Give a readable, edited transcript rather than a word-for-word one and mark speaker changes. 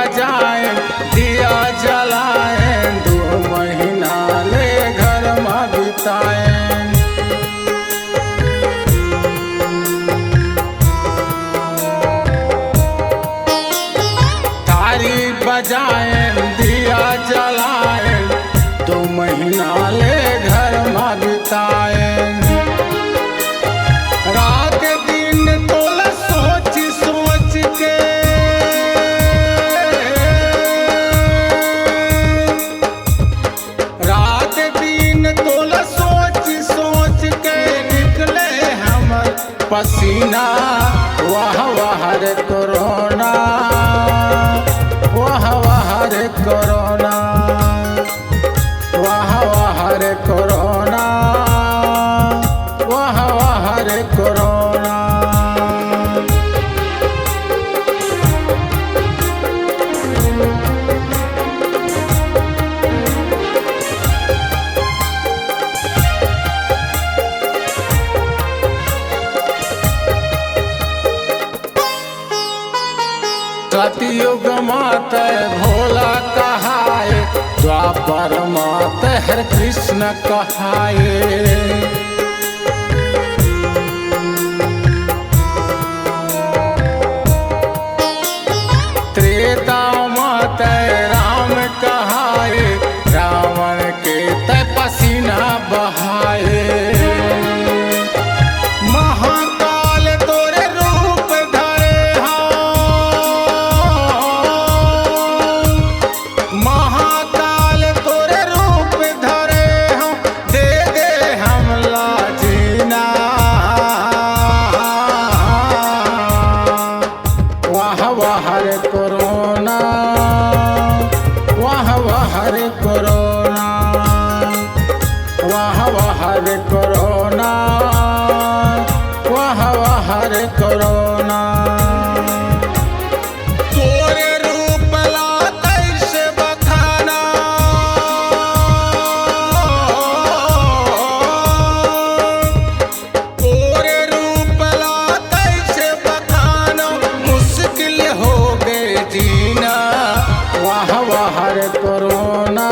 Speaker 1: बजाए दिया जलाए 2 महीना ले घर में बिताए। तारी बजाए दिया जलाए 2 महीना ले घर में बिताए। रात दिन तोला सोच सोच के रात दिन तोला सोच सोच के निकले हमर पसीना। वाह वाह रे कोरोना वाह वाह रे कोरोना वाह वाह रे कोरोना वाह वाह रे कोरोना। सतयुग मात भोला कहाए द्वापर मात हर कृष्ण कहाए। त्रेता मात राम कहाए रावण के तय पसीना बहाए। महाकाल तोरे रूप धरे महाकाल तोरे रूप धरे हम दे दे हमला जीना। वाह वाह रे कोरोना वाह वाह रे कोरोना वाह वाह रे कोरोना वाह वाह रे कोरोना। तोरे रूप ला कैसे बखाना तोरे रूप ला कैसे बखाना मुश्किल हो गए जीना। वाह वाह रे कोरोना